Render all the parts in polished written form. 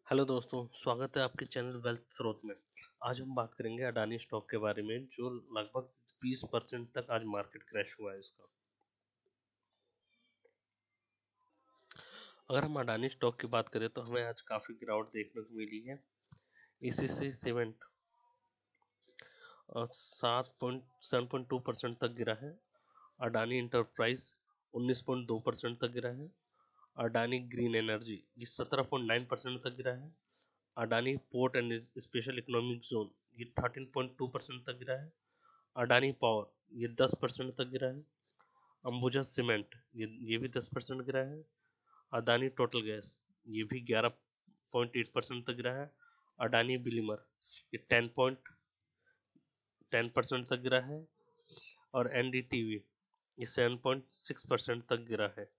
Hello दोस्तों, स्वागत है आपके चैनल वेल्थ स्रोत में। आज हम बात करेंगे अडानी स्टॉक के बारे में, जो लगभग 20% तक आज मार्केट क्रैश हुआ है इसका। अगर हम अडानी स्टॉक की बात करें तो हमें आज काफ़ी गिरावट देखने को मिली है। एसीसी सीमेंट 7.2% तक गिरा है। अडानी इंटरप्राइज 19.2% तक गिरा है। अडानी ग्रीन एनर्जी ये 17.9% तक गिरा है। Adani port and special economic zone ये 13.2% तक गिरा है। अडानी पावर ये 10% तक गिरा है। अंबुजा सीमेंट ये भी 10% गिरा है। अडानी टोटल गैस ये भी 11.8% तक गिरा है। अडानी बिलीमर ये 10% तक गिरा है। और एनडीटीवी ये 7.6% तक गिरा है।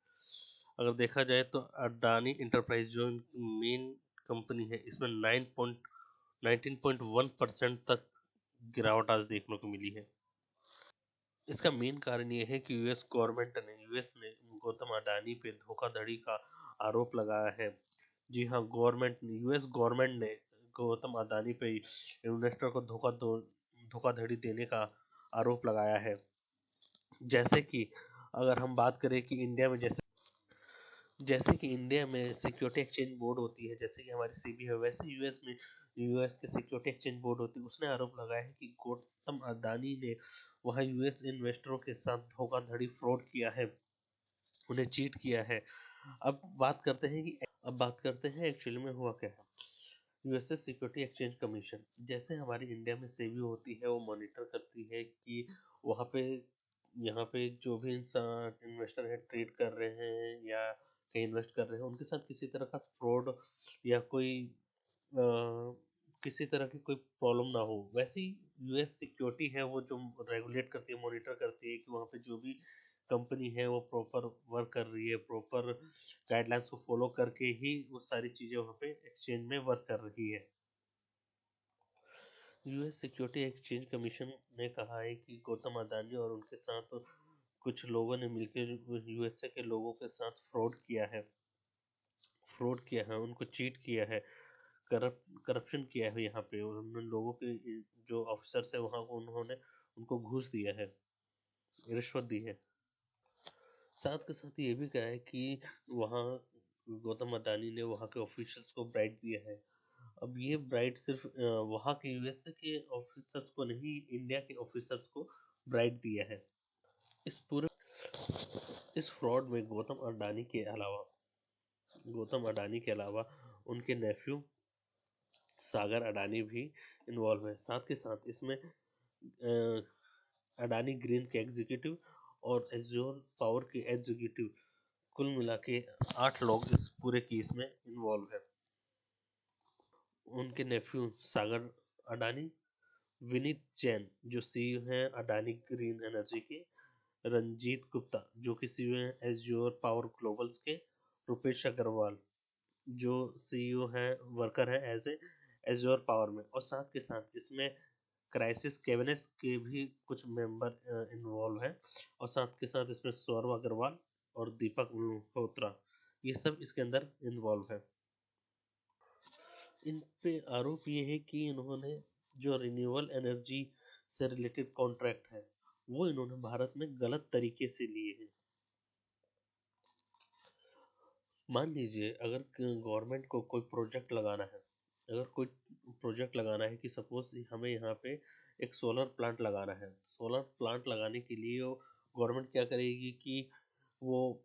अगर देखा जाए तो अडानी इंटरप्राइज जो मेन कंपनी है, इसमें 19.1% तक गिरावट आज देखने को मिली है। इसका मेन कारण ये है कि यूएस ने गौतम अडानी पे धोखाधड़ी का आरोप लगाया है। जी हाँ, यूएस गवर्नमेंट ने गौतम अडानी पे इन्वेस्टर को धोखाधड़ी देने का आरोप लगाया है। जैसे कि अगर हम बात करें कि जैसे कि इंडिया में सिक्योरिटी एक्सचेंज बोर्ड होती है, जैसे कि हमारी सीबी है, वैसे यूएस में यूएस के सिक्योरिटी एक्सचेंज बोर्ड होती है। उसने आरोप लगाया है कि गौतम अडानी ने वहाँ यूएस इन्वेस्टरों के साथ धोखाधड़ी फ्रॉड किया है, उन्हें चीट किया है। अब बात करते हैं एक्चुअली में हुआ क्या है। यूएसए सिक्योरिटी एक्सचेंज कमीशन, जैसे हमारी इंडिया में सेबी होती है, वो मॉनिटर करती है कि वहाँ पे यहाँ पे जो भी इंसान इन्वेस्टर है ट्रेड कर रहे हैं या कहीं इन्वेस्ट कर रहे हैं, उनके साथ किसी तरह का फ्रॉड या किसी तरह की कोई प्रॉब्लम ना हो। वैसे ही यूएस सिक्योरिटी है, वो जो रेगुलेट करती है, मॉनिटर करती है कि वहाँ पे जो भी कंपनी है वो प्रॉपर वर्क कर रही है, प्रॉपर गाइडलाइंस को फॉलो करके ही वो सारी चीज़ें वहाँ पे एक्सचेंज में वर्क कर रही है। यूएस सिक्योरिटी एक्सचेंज कमीशन ने कहा है कि गौतम अडानी और उनके साथ कुछ लोगों ने मिलकर यूएसए के लोगों के साथ फ्रॉड किया है, उनको चीट किया है, करप्शन किया है यहाँ पे। और उन लोगों के जो ऑफिसर्स है वहाँ को उन्होंने उनको घूस दिया है, रिश्वत दी है। साथ के साथ ये भी कहा है कि वहाँ गौतम अडानी ने वहाँ के ऑफिशियल्स को ब्राइब दिया है। अब ये ब्राइब सिर्फ वहाँ के यूएसए के ऑफिसर्स को नहीं, इंडिया के ऑफिसर्स को ब्राइब दिया है। इस पूरे इस फ्रॉड में गौतम अडानी के अलावा उनके नेफ्यू सागर अडानी भी इन्वॉल्व है। साथ के साथ इसमें अडानी ग्रीन के एग्जीक्यूटिव और एज्योर पावर के एग्जीक्यूटिव, कुल मिला के 8 लोग इस पूरे केस में इन्वॉल्व है। उनके नेफ्यू सागर अडानी, विनीत जैन जो सीईओ हैं अडानी ग्रीन एनर्जी के, रंजीत गुप्ता जो कि सीईओ हैं एज्योर पावर ग्लोबल्स के, रुपेश अग्रवाल जो सीईओ हैं वर्कर है एज ए एज्योर पावर में। और साथ के साथ इसमें क्राइसिस कैबिनेट के भी कुछ मेंबर इन्वॉल्व हैं। और साथ के साथ इसमें सौरभ अग्रवाल और दीपक मल्होत्रा, ये सब इसके अंदर इन्वॉल्व है। इन पे आरोप ये है कि इन्होंने जो रिन्यूएबल एनर्जी से रिलेटेड कॉन्ट्रैक्ट है, वो इन्होंने भारत में गलत तरीके से लिए हैं। मान लीजिए अगर गवर्नमेंट को कोई प्रोजेक्ट लगाना है, कि सपोज हमें यहाँ पे एक सोलर प्लांट लगाना है। सोलर प्लांट लगाने के लिए गवर्नमेंट क्या करेगी कि वो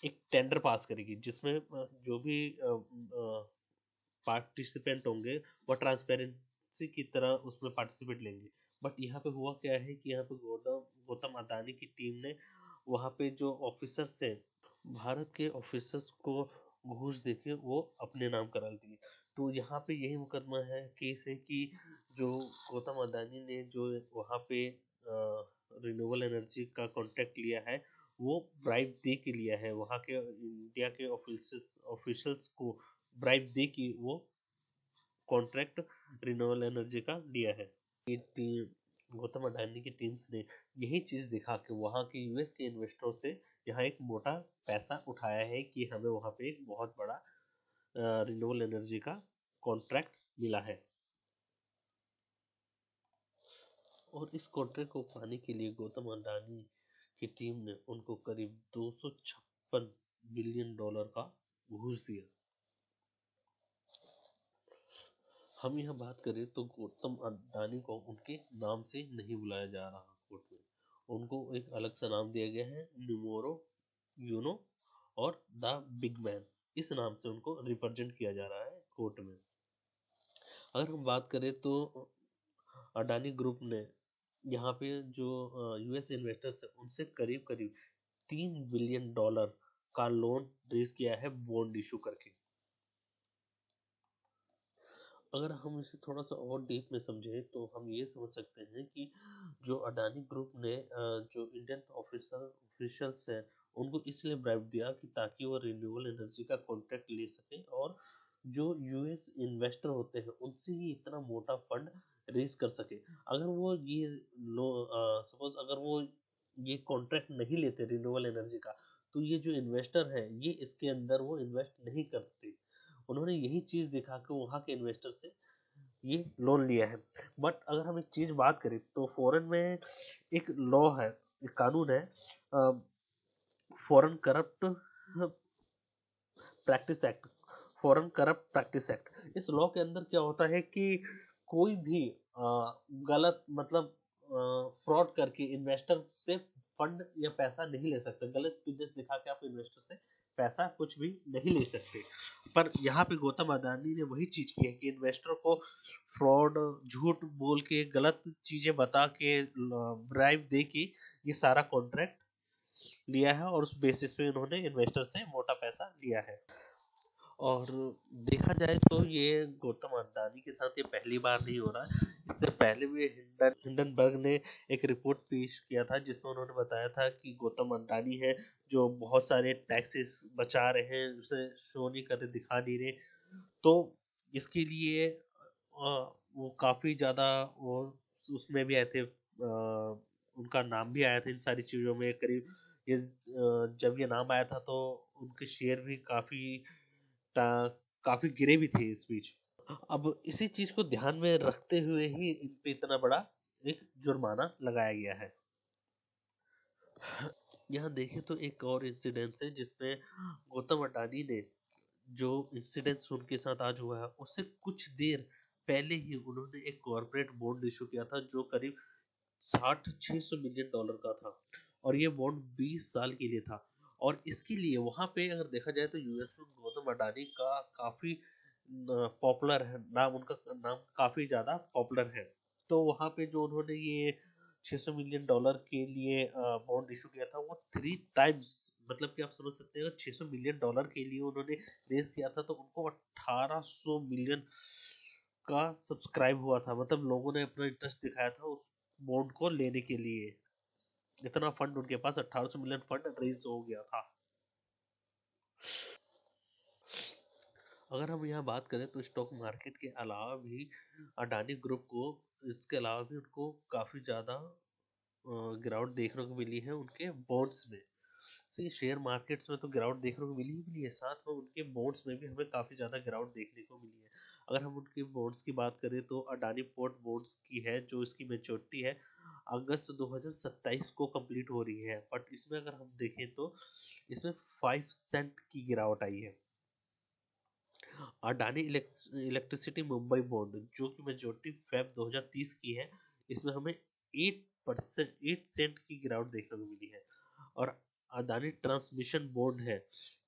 एक टेंडर पास करेगी, जिसमें जो भी पार्टिसिपेंट होंगे वो ट्रांसपेरेंसी की तरह उसमें पार्टिसिपेट लेंगे। बट यहाँ पे हुआ क्या है कि यहाँ पे गौतम अदानी की टीम ने वहाँ पे जो ऑफिसर्स हैं, भारत के ऑफिसर्स को घूस देके वो अपने नाम करा दिए। तो यहाँ पे यही मुकदमा है, केस है कि जो गौतम अदानी ने जो वहाँ पे रिन्यूएबल एनर्जी का कॉन्ट्रैक्ट लिया है, वो ब्राइब दे के लिया है। वहाँ के इंडिया के ऑफिशियल्स को ब्राइब दे के वो कॉन्ट्रैक्ट रिन्यूएबल एनर्जी का लिया है। ये टीम गौतम अडानी की टीम्स ने यही चीज दिखा के वहाँ के यूएस के इन्वेस्टरों से यहाँ एक मोटा पैसा उठाया है कि हमें वहाँ पे एक बहुत बड़ा रिन्यूएबल एनर्जी का कॉन्ट्रैक्ट मिला है। और इस कॉन्ट्रैक्ट को पाने के लिए गौतम अडानी की टीम ने उनको करीब 256 बिलियन डॉलर का घूस दिया। हम यहाँ बात करें तो गौतम अडानी को उनके नाम से नहीं बुलाया जा रहा कोर्ट में, उनको एक अलग सा नाम दिया गया है, नुमोरो यूनो और द बिग मैन, इस नाम से उनको रिप्रेजेंट किया जा रहा है कोर्ट में। अगर हम बात करें तो अडानी ग्रुप ने यहाँ पे जो यूएस इन्वेस्टर्स है उनसे करीब करीब 3 बिलियन डॉलर का लोन रेज किया है बॉन्ड इशू करके। अगर हम इसे थोड़ा सा और डीप में समझें तो हम ये समझ सकते हैं कि जो अडानी ग्रुप ने जो इंडियन ऑफिशियल्स हैं उनको इसलिए ब्राइब दिया कि ताकि वो रिन्यूएबल एनर्जी का कॉन्ट्रैक्ट ले सके और जो यूएस इन्वेस्टर होते हैं उनसे ही इतना मोटा फंड रेज कर सके। अगर वो ये लो सपोज अगर वो ये कॉन्ट्रैक्ट नहीं लेते रिन्यूएबल एनर्जी का, तो ये जो इन्वेस्टर है ये इसके अंदर वो इन्वेस्ट नहीं करते। उन्होंने यही चीज दिखा के वहां के इन्वेस्टर से ये लोन लिया है। बट अगर हम एक चीज बात करें तो फॉरेन में एक लॉ है, एक कानून है, foreign corrupt practice act, foreign corrupt practice act. इस लॉ के अंदर क्या होता है कि कोई भी गलत मतलब फ्रॉड करके इन्वेस्टर से फंड या पैसा नहीं ले सकते, गलत बिजनेस दिखा के आप इन्वेस्टर से पैसा कुछ भी नहीं ले सकते। पर यहाँ पे गौतम अडानी ने वही चीज की है कि इन्वेस्टर को फ्रॉड, झूठ बोल के, गलत चीजें बता के, ब्राइब दे के ये सारा कॉन्ट्रैक्ट लिया है और उस बेसिस पे उन्होंने इन्वेस्टर से मोटा पैसा लिया है। और देखा जाए तो ये गौतम अडानी के साथ ये पहली बार नहीं हो रहा है। इससे पहले भी हिंडनबर्ग ने एक रिपोर्ट पेश किया था जिसमें उन्होंने बताया था कि गौतम अडानी है जो बहुत सारे टैक्सेस बचा रहे हैं, उसे शो नहीं कर रहे, दिखा नहीं रहे। तो इसके लिए वो काफी ज्यादा वो उसमें भी आए थे, उनका नाम भी आया था इन सारी चीजों में। करीब ये जब ये नाम आया था तो उनके शेयर भी काफी गिरे भी थे इस बीच। अब इसी चीज को ध्यान में रखते हुए ही इन पे इतना बड़ा एक जुर्माना लगाया गया है। यहाँ देखें तो एक और इंसिडेंस है जिसमें गौतम अडानी ने जो इंसिडेंट्स उनके साथ आज हुआ है उससे कुछ देर पहले ही उन्होंने एक कॉर्पोरेट बॉन्ड इशू किया था जो करीब 60-600 मिलियन डॉलर का था और ये बॉन्ड 20 साल के लिए था। और इसके लिए वहां पे अगर देखा जाए तो यूएस में गौतम अडानी का काफी पॉपुलर है नाम, उनका नाम काफी ज्यादा पॉपुलर है। तो वहां पे जो उन्होंने ये 600 मिलियन डॉलर के लिए बॉन्ड इशू किया था वो 3 टाइम्स, मतलब कि आप समझ सकते हैं 600 मिलियन डॉलर के लिए उन्होंने रेज किया था तो उनको 1800 मिलियन का सब्सक्राइब हुआ था, मतलब लोगों ने अपना इंटरेस्ट दिखाया था उस बॉन्ड को लेने के लिए। इतना फंड उनके पास 1800 मिलियन फंड रेज हो गया था। अगर हम यहाँ बात करें तो स्टॉक मार्केट के अलावा भी अडानी ग्रुप को, इसके अलावा भी उनको काफी ज्यादा गिरावट देखने को मिली है उनके बॉन्ड्स में। सी शेयर मार्केट्स में तो गिरावट देखने को मिली ही मिली है, साथ में उनके बॉन्ड्स में भी हमें काफी ज्यादा गिरावट देखने को मिली है। अगर हम उनके बॉन्ड्स की बात करें तो अडानी पोर्ट बॉन्ड्स की है जो इसकी मेच्योरिटी है अगस्त 2027 को कंप्लीट हो रही है, बट इसमें अगर हम देखें तो इसमें 5 सेंट की गिरावट आई है। अडानी इलेक्ट्रिसिटी मुंबई बॉन्ड जो कि मेजोरिटी फेब 2030 की है, इसमें हमें 8 सेंट की गिरावट देखने को मिली है। और अडानी ट्रांसमिशन बॉन्ड है,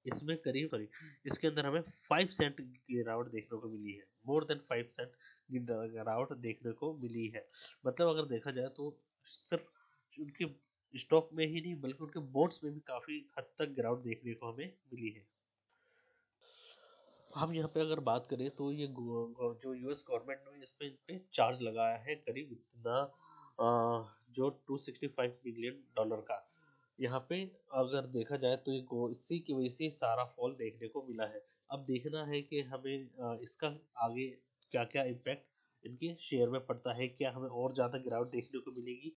इसमें करीब करीब इसके अंदर हमें 5 सेंट की गिरावट देखने को मिली है, मोर देन 5 सेंट की गिरावट देखने को मिली है। मतलब अगर देखा जाए तो सिर्फ उनके स्टॉक में ही नहीं बल्कि उनके बॉन्ड्स में भी काफी हद तक गिरावट देखने को हमें मिली है। हम यहाँ पे अगर बात करें तो ये जो यूएस गवर्नमेंट ने इस पे चार्ज लगाया है करीब इतना जो 265 मिलियन डॉलर का। यहाँ पे अगर देखा जाए तो ये इसी की वजह से सारा फॉल देखने को मिला है। अब देखना है कि हमें इसका आगे क्या क्या इम्पैक्ट इनके शेयर में पड़ता है, क्या हमें और ज़्यादा गिरावट देखने को मिलेगी